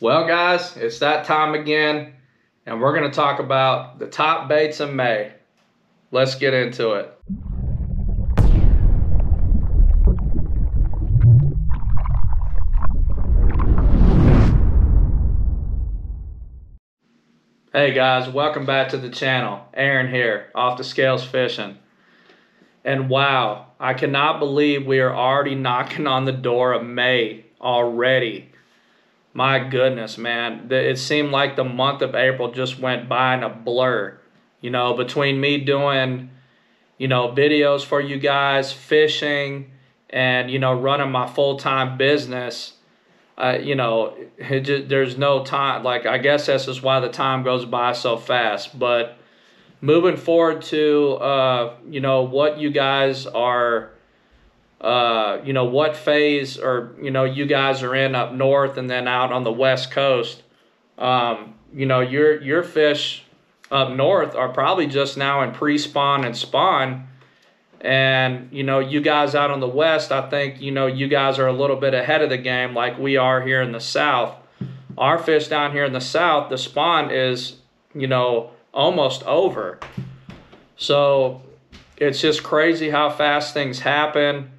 Well, guys, it's that time again, and we're going to talk about the top baits in May. Let's get into it. Hey guys, welcome back to the channel. Aaron here, Off the Scales Fishing. And wow, I cannot believe we are already knocking on the door of May already. My goodness, man. It seemed like the month of April just went by in a blur. You know, between me doing, videos for you guys, fishing, and, running my full-time business, there's no time. Like, I guess that's just why the time goes by so fast. But moving forward to, what you guys are, what phase or, you guys are in up north and then out on the West Coast. Your fish up north are probably just now in pre-spawn and spawn. And, you guys out on the West, I think, you guys are a little bit ahead of the game like we are here in the South. Our fish down here in the South, the spawn is, almost over. So it's just crazy how fast things happen.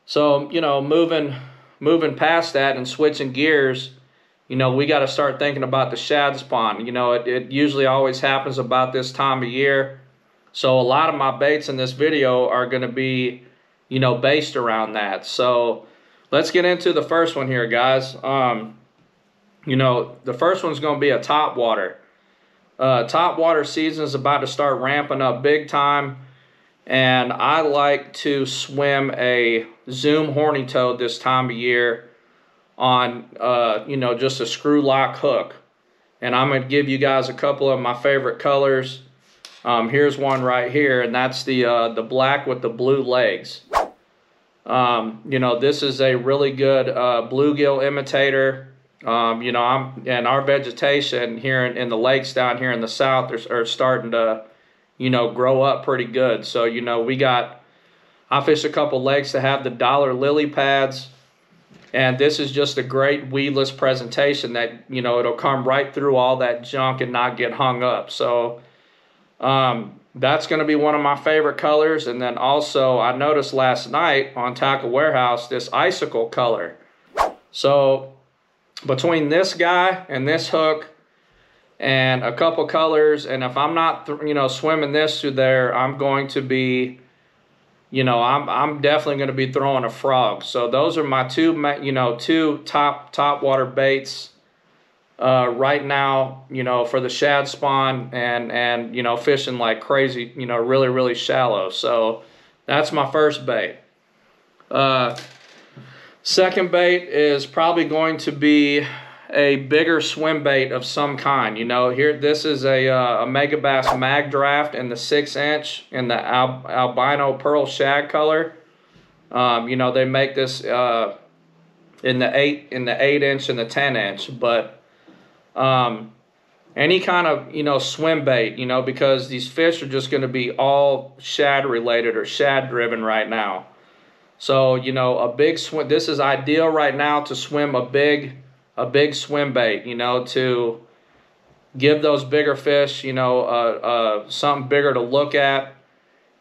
So, moving past that and switching gears, we got to start thinking about the shad spawn. It usually always happens about this time of year. So a lot of my baits in this video are going to be, based around that. So let's get into the first one here, guys. The first one's going to be a topwater. Topwater season is about to start ramping up big time. And I like to swim a Zoom horny toad this time of year on, just a screw lock hook. And I'm going to give you guys a couple of my favorite colors. Here's one right here, and that's the black with the blue legs. This is a really good bluegill imitator. And our vegetation here in the lakes down here in the South are starting to, grow up pretty good. So, I fish a couple lakes that have the dollar lily pads. And this is just a great weedless presentation that, it'll come right through all that junk and not get hung up. So that's going to be one of my favorite colors. And then also I noticed last night on Tackle Warehouse this icicle color. So between this guy and this hook and a couple colors, and if I'm not swimming this through there, I'm going to be, I'm definitely going to be throwing a frog. So those are my two top water baits right now, for the shad spawn and fishing like crazy, really, really shallow. So that's my first bait. Second bait is probably going to be a bigger swim bait of some kind. Here, this is a Megabass Mag Draft in the 6-inch in the albino pearl shad color. They make this in the 8-inch and the 10-inch, but any kind of swim bait, because these fish are just going to be all shad related or shad driven right now. So a big swim, this is ideal right now to swim a big swim bait, to give those bigger fish something bigger to look at.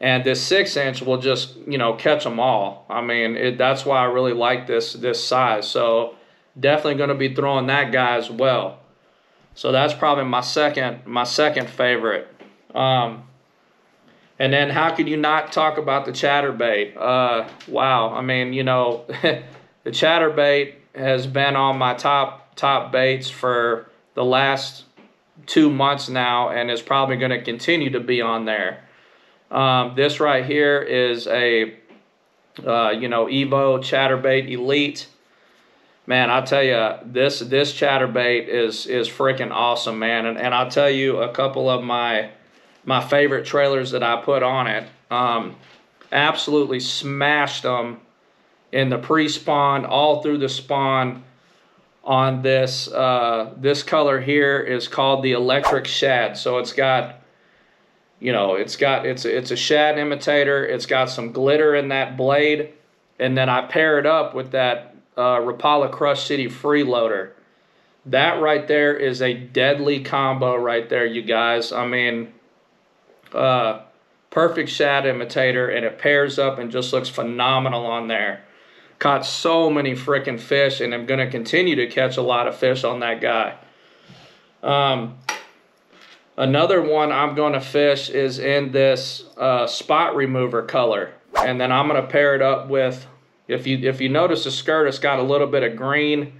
And this 6-inch will just catch them all. I mean, that's why I really like this size. So definitely going to be throwing that guy as well. So that's probably my second favorite. And then how could you not talk about the chatterbait? Wow, I mean, the chatterbait has been on my top baits for the last 2 months now, and is probably going to continue to be on there. This right here is a Evo chatterbait Elite. Man, I tell you, this chatterbait is freaking awesome, man. And I'll tell you a couple of my favorite trailers that I put on it. Absolutely smashed them in the pre-spawn, all through the spawn on this. This color here is called the Electric Shad. So it's got, it's a shad imitator. It's got some glitter in that blade. And then I pair it up with that Rapala Crush City freeloader. That right there is a deadly combo right there, you guys. I mean, perfect shad imitator, and it pairs up and just looks phenomenal on there. Caught so many freaking fish, and I'm going to continue to catch a lot of fish on that guy. Another one I'm going to fish is in this spot remover color. And then I'm going to pair it up with, if you notice the skirt, it's got a little bit of green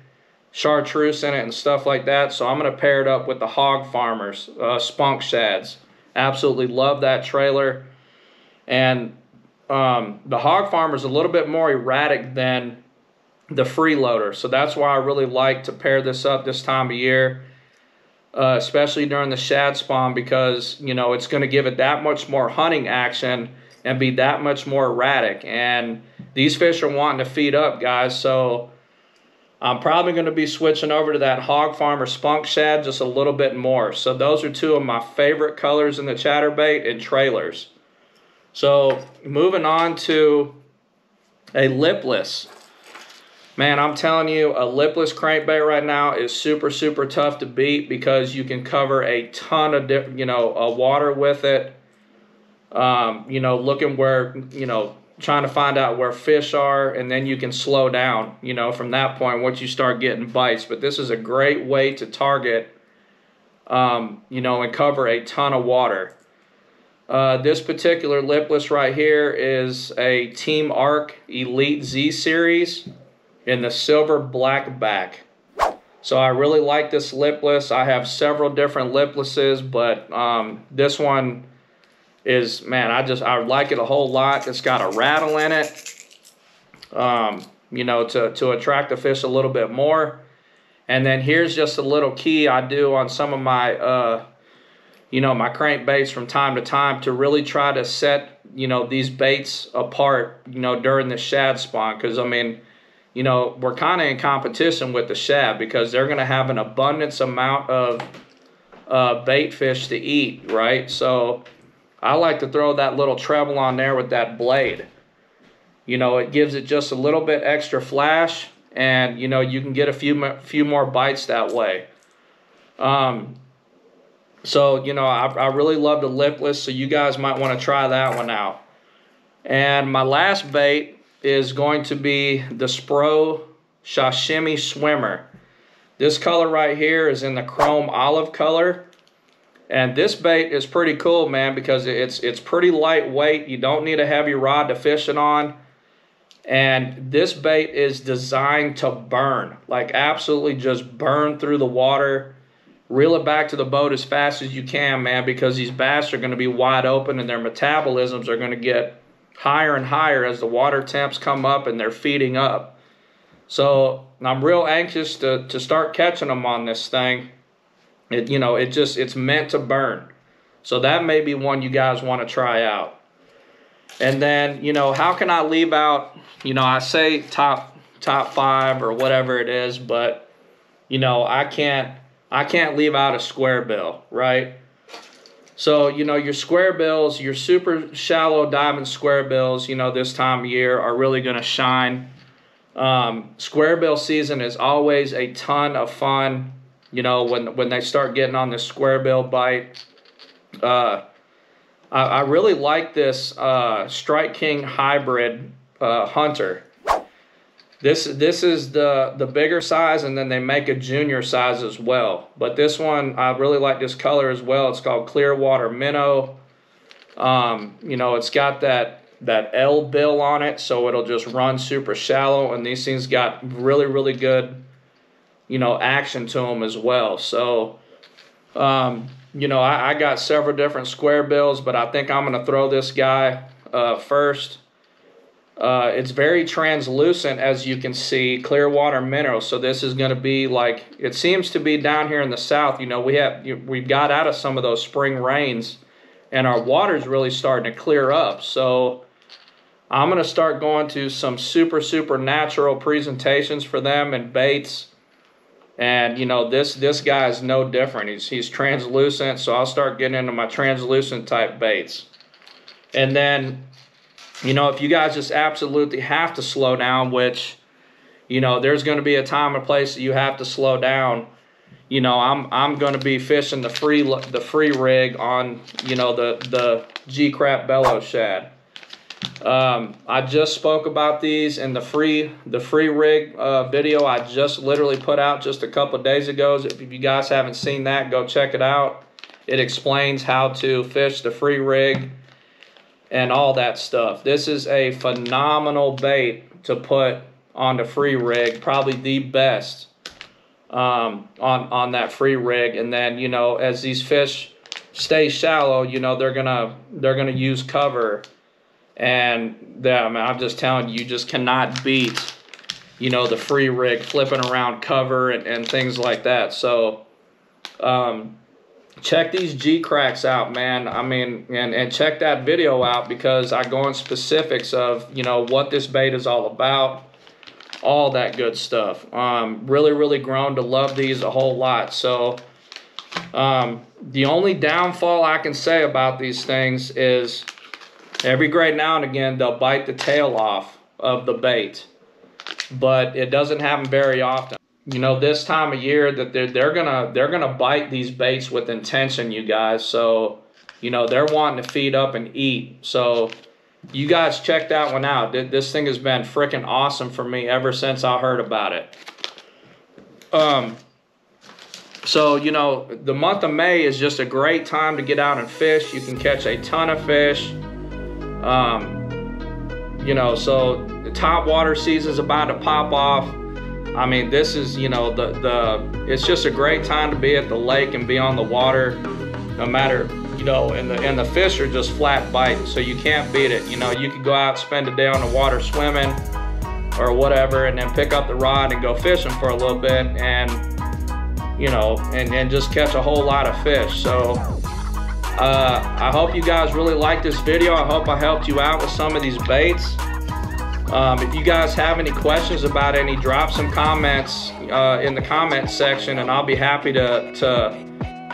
chartreuse in it and stuff like that. So I'm going to pair it up with the Hog Farmers spunk shads. Absolutely love that trailer. And the Hog Farmer is a little bit more erratic than the freeloader, so that's why I really like to pair this up this time of year, especially during the shad spawn, because you know it's going to give it that much more hunting action and be that much more erratic. And these fish are wanting to feed up, guys, so I'm probably going to be switching over to that Hog Farmer spunk shad just a little bit more. So those are two of my favorite colors in the chatterbait and trailers. So moving on to a lipless. Man, I'm telling you, a lipless crankbait right now is super, super tough to beat because you can cover a ton of water with it. Looking where, trying to find out where fish are, and then you can slow down, from that point once you start getting bites. But this is a great way to target, and cover a ton of water. This particular lipless right here is a Team Arc Elite Z Series in the silver black back. So I really like this lipless. I have several different liplesses, but this one is, man, I like it a whole lot. It's got a rattle in it, to attract the fish a little bit more. And then here's just a little key I do on some of my my crankbaits from time to time to really try to set, these baits apart, during the shad spawn. Because, I mean, we're kind of in competition with the shad because they're going to have an abundance amount of bait fish to eat, right? So I like to throw that little treble on there with that blade. It gives it just a little bit extra flash, and, you can get a few more bites that way. So, I really love the lipless, so you guys might want to try that one out. And my last bait is going to be the Spro Sashimi Swimmer. This color right here is in the chrome olive color. And this bait is pretty cool, man, because it's pretty lightweight. You don't need a heavy rod to fish it on. And this bait is designed to burn, like absolutely just burn through the water. Reel it back to the boat as fast as you can, man, because these bass are going to be wide open and their metabolisms are going to get higher and higher as the water temps come up and they're feeding up. So I'm real anxious to start catching them on this thing. It's meant to burn. So that may be one you guys want to try out. And then, how can I leave out, I say top 5 or whatever it is, but, I can't leave out a square bill, right? So, your square bills, your super shallow diamond square bills, this time of year are really going to shine. Square bill season is always a ton of fun, when they start getting on the square bill bite. I really like this Strike King hybrid hunter. This is the bigger size, and then they make a junior size as well. But this one, I really like this color as well. It's called Clearwater Minnow. It's got that L bill on it, so it'll just run super shallow. And these things got really, really good, action to them as well. So, I got several different square bills, but I think I'm going to throw this guy first. It's very translucent, as you can see, Clearwater Minnow. So this is going to be like, it seems to be down here in the south. We've got out of some of those spring rains, and our water's really starting to clear up. So I'm going to start going to some super, super natural presentations for them and baits. And, this guy is no different. He's translucent, so I'll start getting into my translucent type baits. And then, if you guys just absolutely have to slow down, which, there's going to be a time and place that you have to slow down. you know, I'm going to be fishing the free rig on, you know, the G-Crap bellow shad. I just spoke about these in the free rig video I just literally put out just a couple of days ago. If you guys haven't seen that, go check it out. It explains how to fish the free rig and all that stuff. This is a phenomenal bait to put on the free rig, probably the best on that free rig. And then, you know, as these fish stay shallow, you know, they're gonna use cover. And I mean, I'm just telling you, you just cannot beat, you know, the free rig flipping around cover and things like that. So check these G-Cracks out, man. I mean, and check that video out, because I go in specifics of, you know, what this bait is all about, all that good stuff. Really grown to love these a whole lot. So the only downfall I can say about these things is every great now and again they'll bite the tail off of the bait, but it doesn't happen very often. You know, this time of year that they're gonna bite these baits with intention, you guys. So, you know, they're wanting to feed up and eat. So you guys check that one out. This thing has been freaking awesome for me ever since I heard about it. So, you know, the month of May is just a great time to get out and fish. You can catch a ton of fish. You know, so the top water season is about to pop off. I mean, this is, you know, it's just a great time to be at the lake and be on the water, no matter, you know, and the fish are just flat biting, so you can't beat it. You know, you could go out, spend a day on the water swimming or whatever, and then pick up the rod and go fishing for a little bit, and, you know, and just catch a whole lot of fish. So I hope you guys really like this video. I hope I helped you out with some of these baits. If you guys have any questions about any, drop some comments in the comment section, and I'll be happy to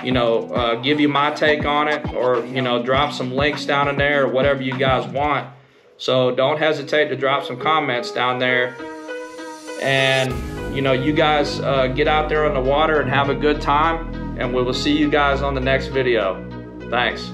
you know, give you my take on it, or, you know, drop some links down in there, or whatever you guys want. So don't hesitate to drop some comments down there. And, you know, you guys get out there on the water and have a good time, and we will see you guys on the next video. Thanks.